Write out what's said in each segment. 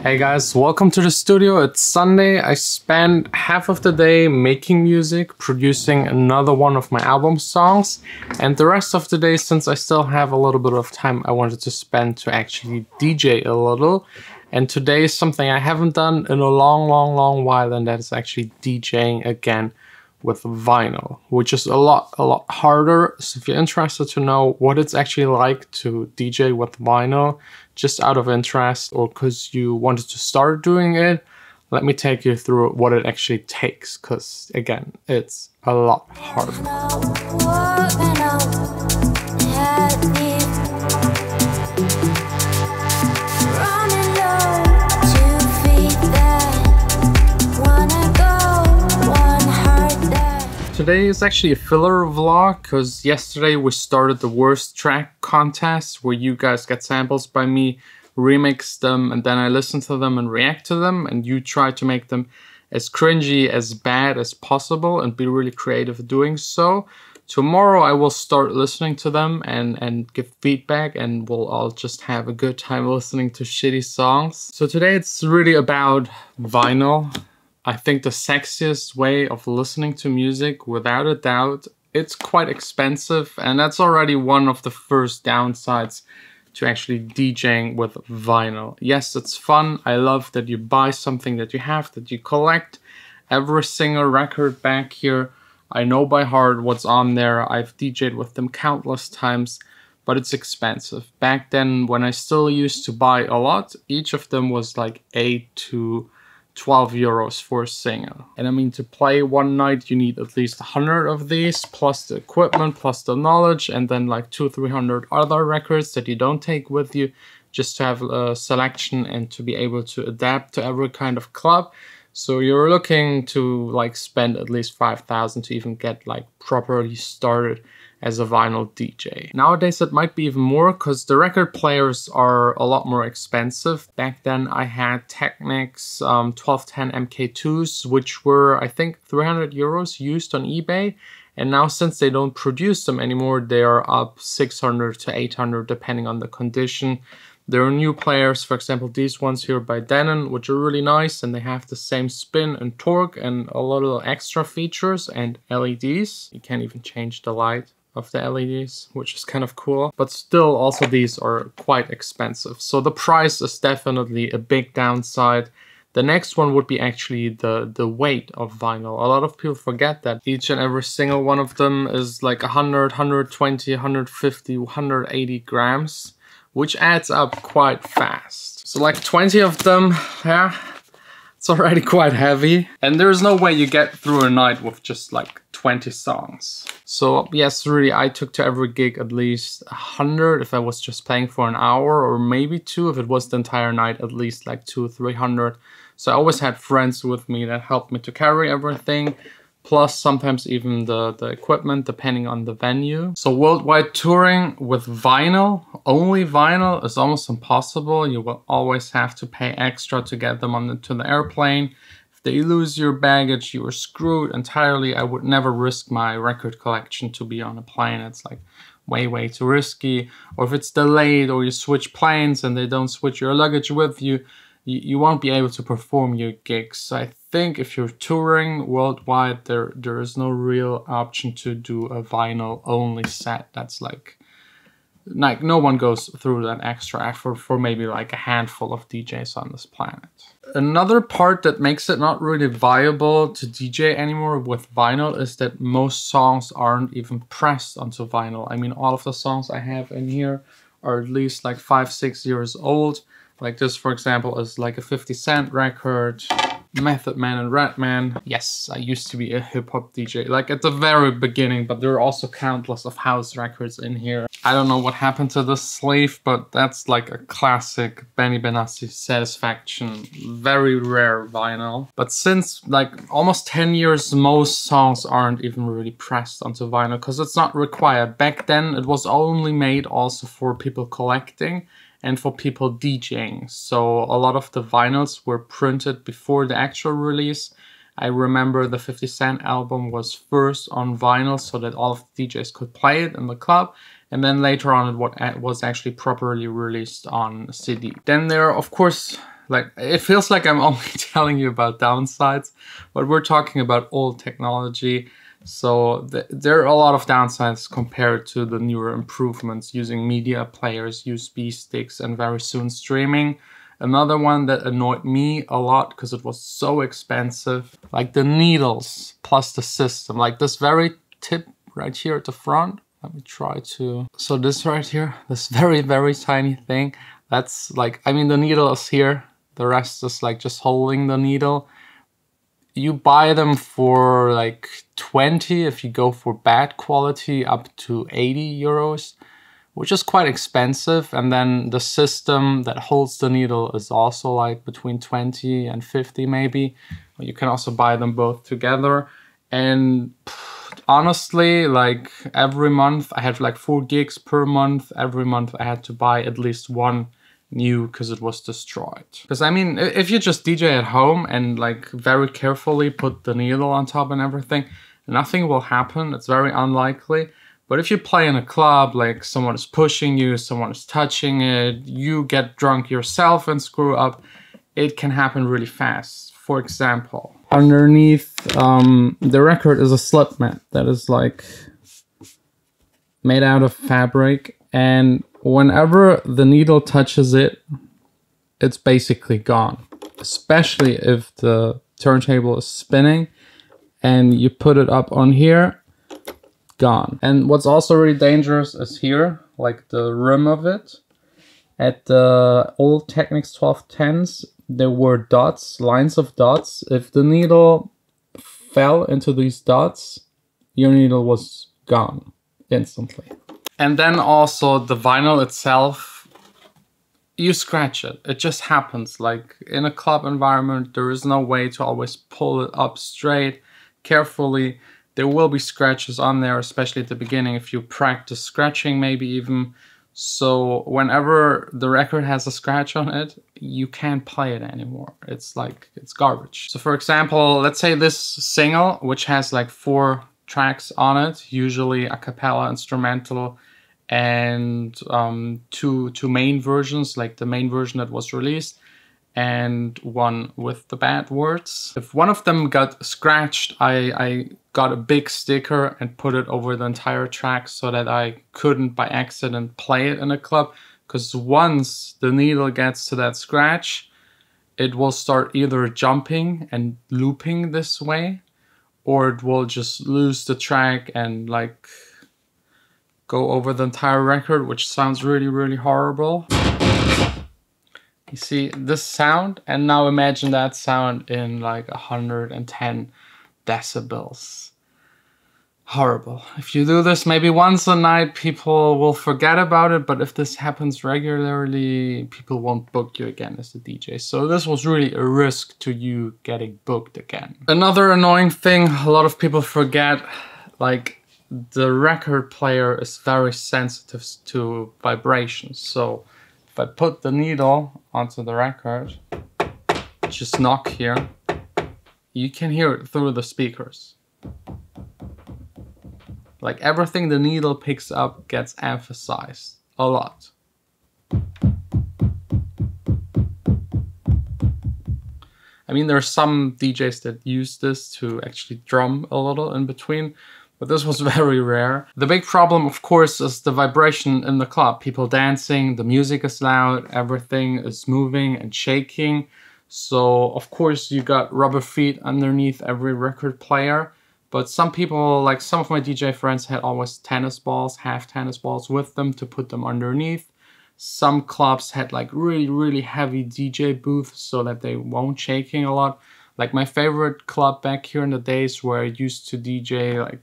Hey guys, welcome to the studio. It's Sunday. I spent half of the day making music, producing another one of my album songs, and the rest of the day, since I still have a little bit of time, I wanted to spend to actually DJ a little. And today is something I haven't done in a long while, and that is actually DJing again with vinyl, which is a lot harder. So if you're interested to know what it's actually like to DJ with vinyl, just out of interest or because you wanted to start doing it, let me take you through what it actually takes, because again, it's a lot harder. Today is actually a filler vlog because yesterday we started the worst track contest where you guys get samples by me, remix them, and then I listen to them and react to them, and you try to make them as cringy, as bad as possible and be really creative doing so. Tomorrow I will start listening to them and give feedback, and we'll all just have a good time listening to shitty songs. So today it's really about vinyl. I think the sexiest way of listening to music, without a doubt. It's quite expensive, and that's already one of the first downsides to actually DJing with vinyl. Yes, it's fun. I love that you buy something that you have, that you collect. Every single record back here, I know by heart what's on there. I've DJed with them countless times, but it's expensive. Back then, when I still used to buy a lot, each of them was like 8 to 12 euros for a single. And I mean, to play one night, you need at least 100 of these, plus the equipment, plus the knowledge, and then like 200-300 other records that you don't take with you, just to have a selection and to be able to adapt to every kind of club. So you're looking to like spend at least 5,000 to even get like properly started as a vinyl DJ. Nowadays it might be even more because the record players are a lot more expensive. Back then I had Technics 1210 MK2s, which were I think 300 euros used on eBay. And now since they don't produce them anymore, they are up 600 to 800 depending on the condition. There are new players, for example these ones here by Denon, which are really nice, and they have the same spin and torque and a lot of extra features and LEDs. You can't even change the light of the LEDs, which is kind of cool. But still, also these are quite expensive. So the price is definitely a big downside. The next one would be actually the weight of vinyl. A lot of people forget that each and every single one of them is like 100, 120, 150, 180 grams, which adds up quite fast. So like 20 of them, yeah, it's already quite heavy. And there's no way you get through a night with just like 20 songs. So yes, really, I took to every gig at least 100 if I was just playing for an hour, or maybe 2 if it was the entire night, at least like 200-300. So I always had friends with me that helped me to carry everything, plus sometimes even the equipment depending on the venue. So worldwide touring with vinyl, only vinyl, is almost impossible. You will always have to pay extra to get them onto the airplane. If they lose your baggage, you are screwed entirely. I would never risk my record collection to be on a plane. It's like way too risky. Or if it's delayed or you switch planes and they don't switch your luggage with you, you won't be able to perform your gigs. So I think if you're touring worldwide, there is no real option to do a vinyl only set. That's like no one goes through that extra effort for maybe like a handful of DJs on this planet. Another part that makes it not really viable to DJ anymore with vinyl is that most songs aren't even pressed onto vinyl. I mean, all of the songs I have in here are at least like 5-6 years old. Like this, for example, is like a 50 Cent record, Method Man and Redman. Yes, I used to be a hip-hop DJ, like at the very beginning, but there are also countless of house records in here. I don't know what happened to this sleeve, but that's like a classic Benny Benassi Satisfaction, very rare vinyl. But since like almost 10 years, most songs aren't even really pressed onto vinyl because it's not required. Back then, it was only made also for people collecting and for people DJing. So a lot of the vinyls were printed before the actual release. I remember the 50 Cent album was first on vinyl so that all of the DJs could play it in the club. And then later on it was actually properly released on CD. Then there are, of course, like, it feels like I'm only telling you about downsides, but we're talking about old technology. So there are a lot of downsides compared to the newer improvements using media players, USB sticks, and very soon streaming. Another one that annoyed me a lot because it was so expensive, like the needles plus the system, like this very tip right here at the front. Let me try to, so this right here, this very, very tiny thing, that's like, I mean, the needle is here. The rest is like just holding the needle. You buy them for like 20 if you go for bad quality, up to 80 euros, which is quite expensive. And then the system that holds the needle is also like between 20 and 50 maybe. You can also buy them both together. And honestly, like every month I had like 4 gigs per month. Every month I had to buy at least one new because it was destroyed. Because I mean, if you just DJ at home and like very carefully put the needle on top and everything, nothing will happen. It's very unlikely. But if you play in a club, like someone is pushing you, someone is touching it, you get drunk yourself and screw up, it can happen really fast. For example, underneath the record is a Slipman that is like made out of fabric, and whenever the needle touches it, it's basically gone. Especially if the turntable is spinning and you put it up on here, gone. And what's also really dangerous is here, like the rim of it. At the old Technics 1210s, there were dots, lines of dots. If the needle fell into these dots, your needle was gone instantly. And then also the vinyl itself, you scratch it. It just happens. Like in a club environment, there is no way to always pull it up straight, carefully. There will be scratches on there, especially at the beginning, if you practice scratching maybe even. So whenever the record has a scratch on it, you can't play it anymore. It's like, it's garbage. So for example, let's say this single, which has like 4 tracks on it, usually a cappella, instrumental, and two main versions, like the main version that was released, and one with the bad words. If one of them got scratched, I got a big sticker and put it over the entire track so that I couldn't by accident play it in a club. Because once the needle gets to that scratch, it will start either jumping and looping this way, or it will just lose the track and like go over the entire record, which sounds really, really horrible. You see this sound, and now imagine that sound in like 110 decibels. Horrible. If you do this maybe once a night, people will forget about it, but if this happens regularly, people won't book you again as a DJ. So this was really a risk to you getting booked again. Another annoying thing a lot of people forget, like the record player is very sensitive to vibrations. So if I put the needle onto the record, just knock here, you can hear it through the speakers. Like everything the needle picks up gets emphasized a lot. I mean, there are some DJs that use this to actually drum a little in between, but this was very rare. The big problem, of course, is the vibration in the club. People dancing, the music is loud, everything is moving and shaking. So, of course, you got rubber feet underneath every record player. But some people, like some of my DJ friends, had always tennis balls, half tennis balls with them to put them underneath. Some clubs had like really, really heavy DJ booths so that they won't shaking a lot. Like my favorite club back here in the days where I used to DJ like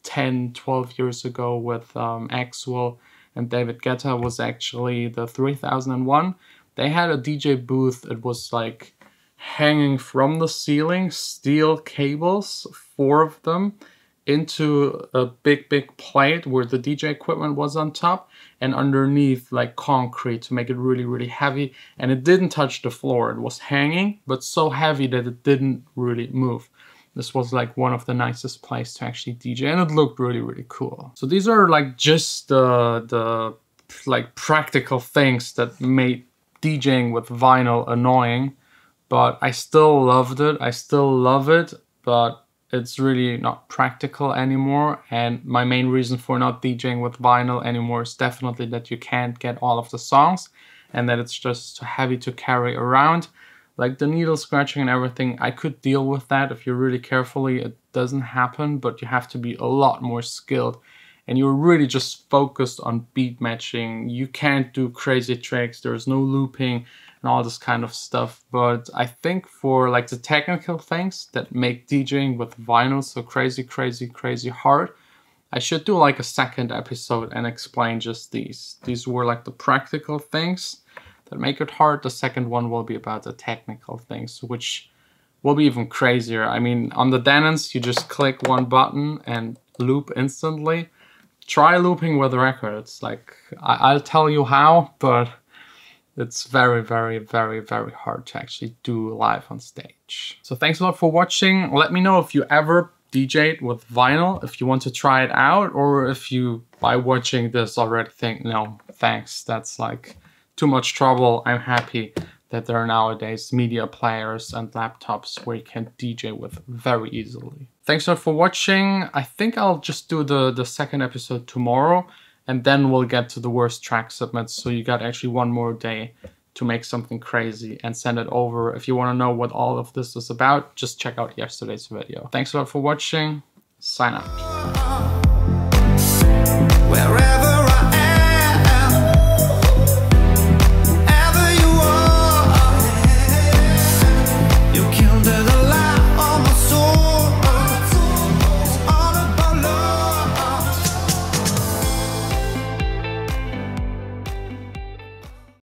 10, 12 years ago with Axwell and David Guetta was actually the 3001. They had a DJ booth. It was like hanging from the ceiling, steel cables, 4 of them, into a big plate where the DJ equipment was on top, and underneath like concrete to make it really, really heavy. And it didn't touch the floor. It was hanging, but so heavy that it didn't really move. This was like one of the nicest places to actually DJ, and it looked really, really cool. So these are like just the like practical things that made DJing with vinyl annoying, but I still loved it. I still love it, but it's really not practical anymore. And my main reason for not DJing with vinyl anymore is definitely that you can't get all of the songs and that it's just too heavy to carry around. Like the needle scratching and everything, I could deal with that if you're really carefully. It doesn't happen, but you have to be a lot more skilled. And you're really just focused on beat matching. You can't do crazy tricks. There's no looping and all this kind of stuff. But I think for like the technical things that make DJing with vinyl so crazy hard, I should do like a second episode and explain just these. These were like the practical things that make it hard. The second one will be about the technical things, which will be even crazier. I mean, on the Denons, you just click one button and loop instantly. Try looping with records. Like, I'll tell you how, but it's very hard to actually do live on stage. So thanks a lot for watching. Let me know if you ever DJ'd with vinyl, if you want to try it out, or if you, by watching this, already think, no, thanks, that's like too much trouble. I'm happy that there are nowadays media players and laptops where you can DJ with very easily. Thanks a lot for watching. I think I'll just do the second episode tomorrow, and then we'll get to the worst track submits. So you got actually one more day to make something crazy and send it over. If you want to know what all of this is about, just check out yesterday's video. Thanks a lot for watching. Sign out.